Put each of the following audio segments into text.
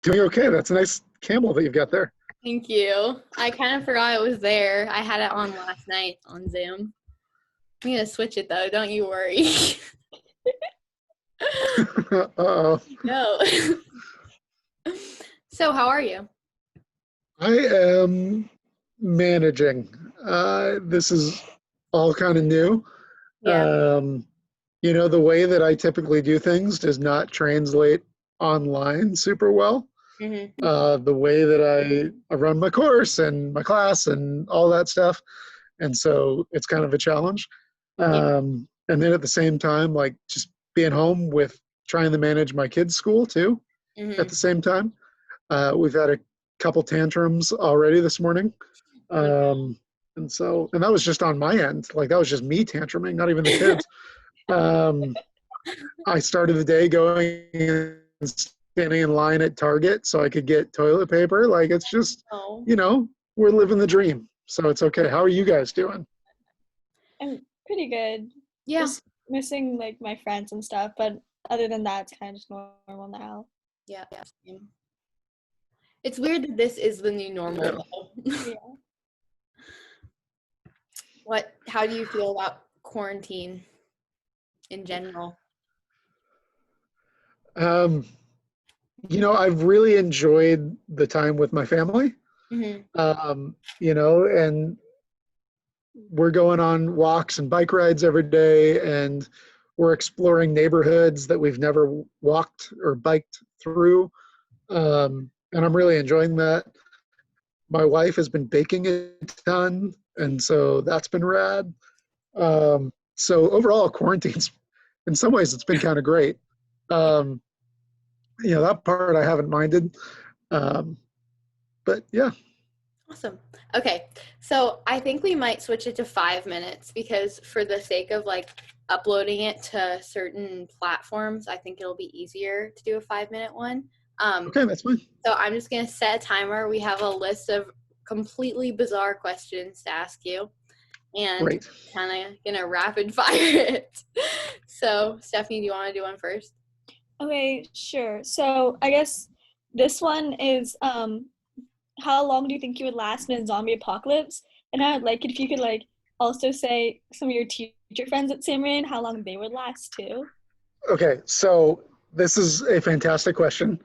Doing okay. That's a nice camel that you've got there. Thank you. I kind of forgot it was there. I had it on last night on Zoom. I'm gonna switch it though. Don't you worry. Uh-oh. No. So, how are you? I am managing. This is all kind of new. Yeah. Um, the way that I typically do things does not translate online super well. Hmm. The way that I run my course and my class and all that stuff. And so it's kind of a challenge. Yeah. And then at the same time, like just being home with trying to manage my kids' school too at Hmm. the same time. We've had a couple tantrums already this morning. Um, and that was just on my end. Like that was just me tantruming, not even the kids. Um, I started the day going and standing in line at Target so I could get toilet paper. Like it's just, Oh. we're living the dream. So it's okay. How are you guys doing? I'm pretty good. Yeah. Just missing like my friends and stuff, but other than that, it's kind of just normal now. Yeah. It's weird that this is the new normal though. Yeah. How do you feel about quarantine in general? Um, I've really enjoyed the time with my family. Hmm. And we're going on walks and bike rides every day, and we're exploring neighborhoods that we've never walked or biked through. And I'm really enjoying that. My wife has been baking a ton, and so that's been rad. So overall, quarantine's in some ways it's been kind of great. Um, that part I haven't minded. Um, but yeah. Awesome. Okay, so I think we might switch it to 5 minutes because for the sake of like uploading it to certain platforms, I think it'll be easier to do a 5 minute one. Okay, that's fine. So I'm just gonna set a timer. We have a list of completely bizarre questions to ask you, and Great. kind of gonna rapid fire it. So Stephanie, do you want to do one first? Okay, sure. So I guess this one is how long do you think you would last in a zombie apocalypse? And I'd like it if you could like also say some of your teacher friends at San Marin, how long they would last too. Okay, so this is a fantastic question,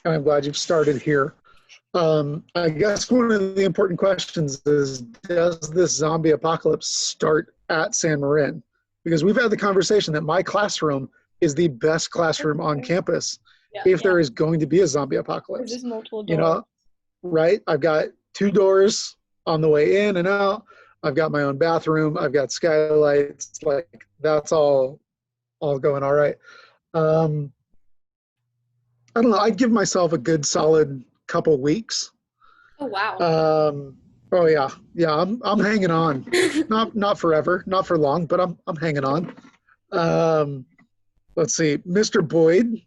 and I'm glad you've started here. I guess one of the important questions is, does this zombie apocalypse start at San Marin? Because we've had the conversation that my classroom is the best classroom on campus if there is going to be a zombie There's apocalypse. just multiple doors. Right? I've got 2 doors on the way in and out. I've got my own bathroom. I've got skylights. Like that's all going all right. I don't know. I'd give myself a good solid couple weeks. Oh wow. Oh yeah. I'm hanging on. Not forever, not for long, but I'm hanging on. Let's see, Mr. Boyd.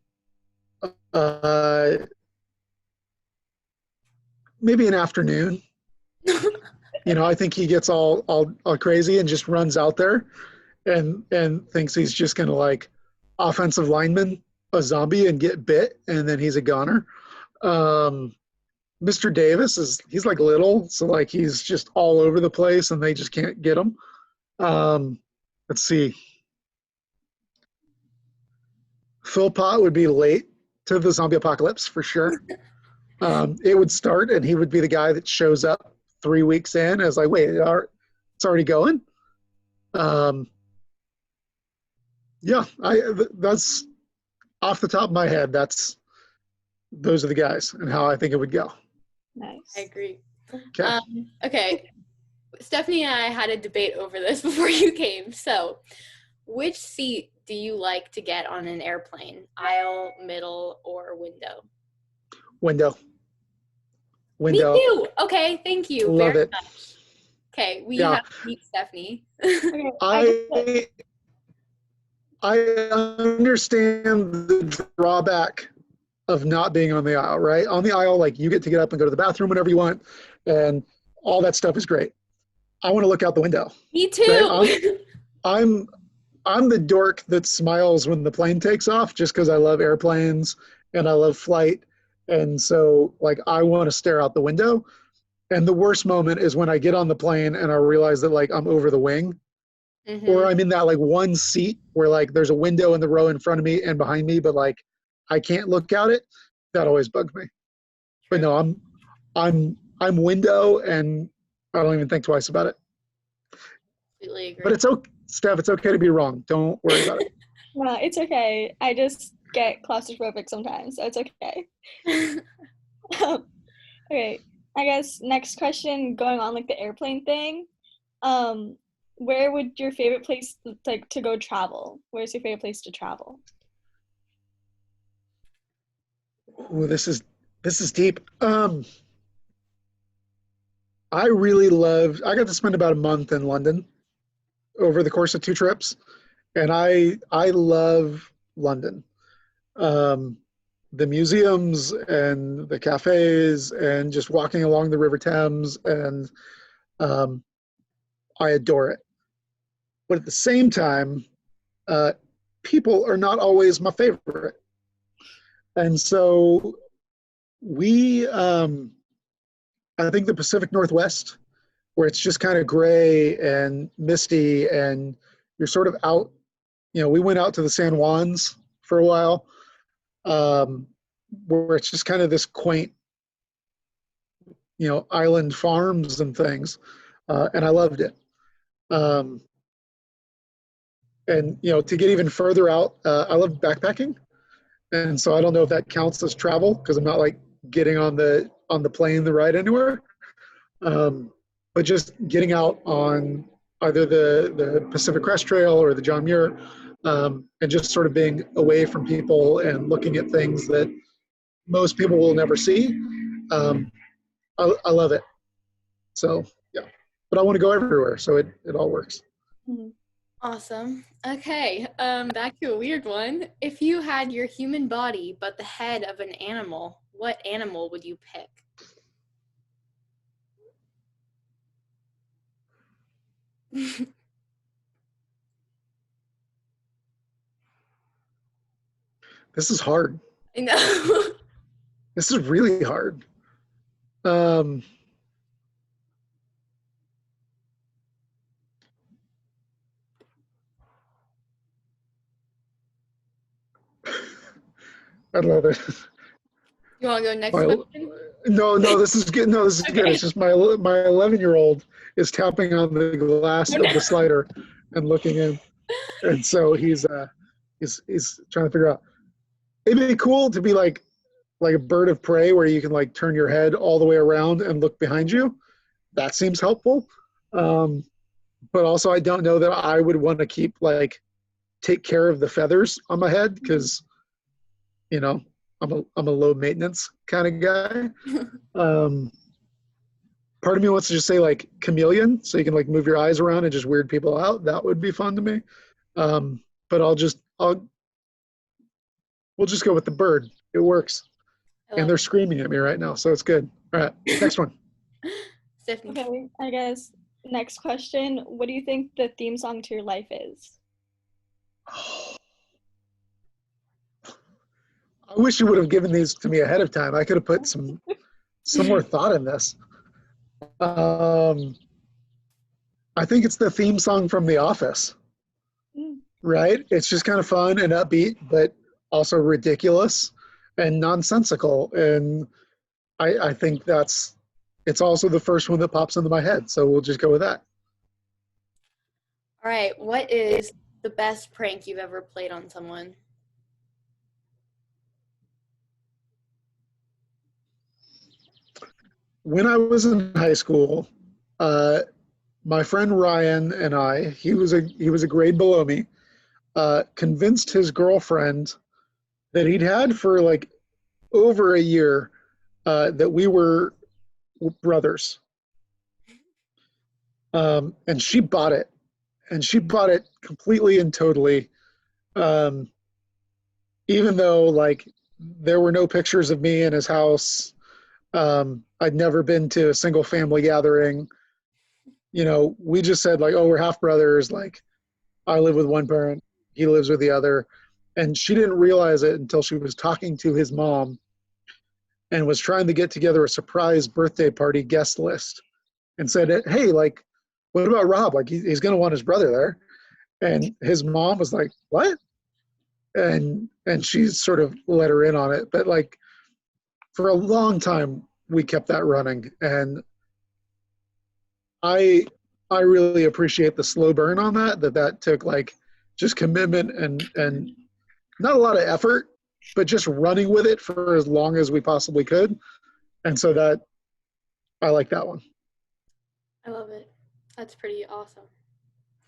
Maybe an afternoon. I think he gets all crazy and just runs out there and thinks he's just gonna like offensive lineman a zombie and get bit, and then he's a goner. Mr. Davis he's like little, so like he's just all over the place and they just can't get him. Let's see. Philpott would be late to the zombie apocalypse for sure. It would start and he would be the guy that shows up 3 weeks in as like, wait, it's already going. Yeah, that's off the top of my head. Those are the guys and how I think it would go. Nice. I agree. Okay. Okay. Stephanie and I had a debate over this before you came. So, which seat do you like to get on an airplane? Aisle, middle, or window? Window. Me too. Okay, thank you Love very it. much. Okay, we Yeah. have to meet Stephanie. Okay, I understand the drawback of not being on the aisle, right? On the aisle, like you get to get up and go to the bathroom whenever you want, and all that stuff is great. I want to look out the window. Me too. Right? I'm the dork that smiles when the plane takes off just because I love airplanes and I love flight And so like I want to stare out the window. And the worst moment is when I get on the plane and I realize that like I'm over the wing, or I'm in that like one seat where like there's a window in the row in front of me and behind me, but like I can't look out it. That always bugs me. But no, I'm window, and I don't even think twice about it. Completely agree. But it's okay, Steph. It's okay to be wrong. Don't worry about it. No, it's okay. I just get claustrophobic sometimes, so it's okay. Okay, I guess next question, going on like the airplane thing. Where would your favorite place like to go travel? Where's your favorite place to travel? Ooh, this is deep. I really loved. I got to spend about a month in London over the course of 2 trips, and I love London. Um, the museums and the cafes and just walking along the River Thames, and um, I adore it. But at the same time, uh, people are not always my favorite, and so we I think the Pacific Northwest, where it's just kind of gray and misty, and you're sort of out. You know, we went out to the San Juans for a while, um, where it's just kind of this quaint, island farms and things, and I loved it. Um, and to get even further out, I love backpacking, and so I don't know if that counts as travel because I'm not like getting on the plane the ride anywhere. But just getting out on either the Pacific Crest Trail or the John Muir, and just sort of being away from people and looking at things that most people will never see. I love it. So yeah, but I want to go everywhere, so it all works. Awesome. Okay, back to a weird one. If you had your human body but the head of an animal, what animal would you pick? This is hard. I know. This is really hard. Um, I love it. You want to go next question? No, this is good. No, this is good. Okay. It's just my 11-year-old is tapping on the glass of the slider and looking in, and so he's trying to figure out. It'd be cool to be like a bird of prey where you can like turn your head all the way around and look behind you. That seems helpful. But also I don't know that I would want to take care of the feathers on my head because, I'm a low maintenance kind of guy. Part of me wants to just say like chameleon, so you can like move your eyes around and just weird people out. That would be fun to me. But we'll just go with the bird. It works. And they're screaming at me right now, so it's good. All right, next one. Stephanie. Okay, I guess next question. What do you think the theme song to your life is? I wish you would have given these to me ahead of time. I could have put some more thought in this. I think it's the theme song from The Office, right? It's just kind of fun and upbeat, but also ridiculous and nonsensical. And I think it's also the first one that pops into my head. So we'll just go with that. All right. What is the best prank you've ever played on someone? When I was in high school, my friend Ryan and he was a grade below me, convinced his girlfriend that he'd had for like over a year that we were brothers. And she bought it. And she bought it completely and totally. Even though like there were no pictures of me in his house. I'd never been to a single family gathering. We just said like, oh, we're half brothers. Like I live with one parent, he lives with the other. And she didn't realize it until she was talking to his mom. and was trying to get together a surprise birthday party guest list and said, hey, like, what about Rob? Like, he's going to want his brother there. And his mom was like, what? And she sort of let her in on it. But like, for a long time, we kept that running. And I really appreciate the slow burn on that took like just commitment and not a lot of effort, but just running with it for as long as we possibly could. And so that, I like that one. I love it. That's pretty awesome.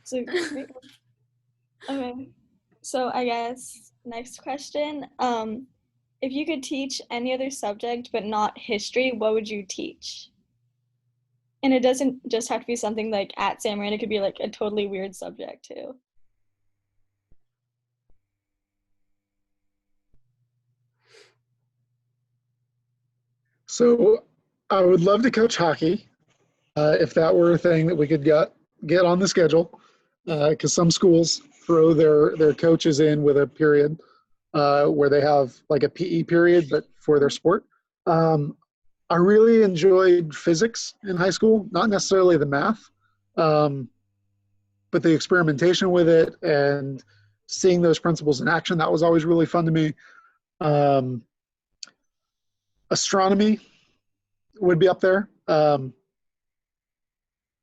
So great. Okay. So I guess next question. If you could teach any other subject but not history, what would you teach? And it doesn't just have to be something like at San Marino. It could be like a totally weird subject too. So I would love to coach hockey if that were a thing that we could get on the schedule, because some schools throw their coaches in with a period where they have like a PE period, but for their sport. I really enjoyed physics in high school, not necessarily the math, but the experimentation with it and seeing those principles in action. That was always really fun to me. Astronomy would be up there.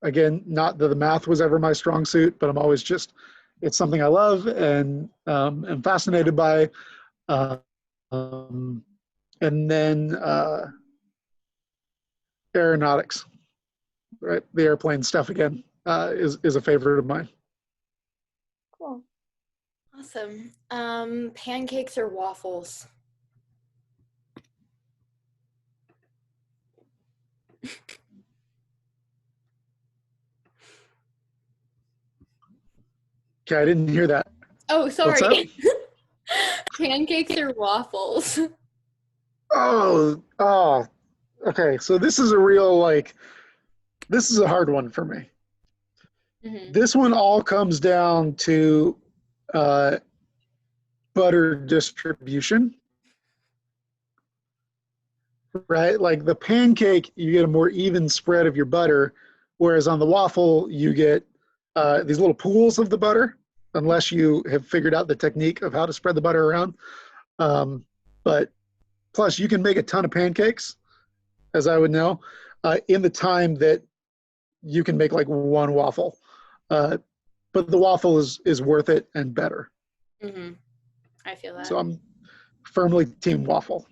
Again, not that the math was ever my strong suit, but I'm always just, it's something I love and am fascinated by. And then aeronautics, right? The airplane stuff again is a favorite of mine. Cool. Awesome. Pancakes or waffles? Okay, I didn't hear that. Oh, sorry. What's up? Pancakes or waffles? Oh, okay. So this is a real, like, this is a hard one for me. Mm-hmm. This one all comes down to butter distribution, right? Like the pancake, you get a more even spread of your butter, whereas on the waffle, you get these little pools of the butter, unless you have figured out the technique of how to spread the butter around. But plus, you can make a ton of pancakes, as I would know, in the time that you can make like one waffle. But the waffle is worth it and better. Mm-hmm. I feel that. So I'm firmly team waffle.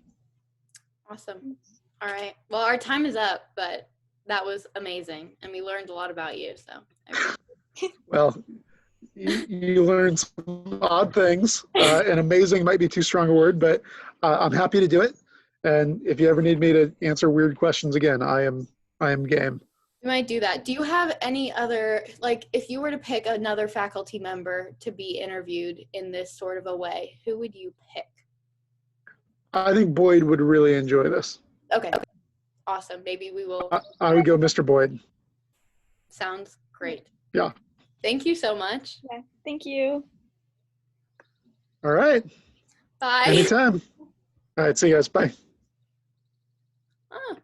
Awesome. All right. Well, our time is up, but that was amazing, and we learned a lot about you. So. Well, you learn some odd things, and amazing might be too strong a word, but I'm happy to do it. And if you ever need me to answer weird questions again, I am game. You might do that. Do you have any other, like, if you were to pick another faculty member to be interviewed in this sort of a way, who would you pick? I think Boyd would really enjoy this. Okay. Awesome. Maybe we will. I would go Mr. Boyd. Sounds great. Yeah. Thank you so much. Yeah. Thank you. All right. Bye. Anytime. All right. See you guys. Bye. Oh.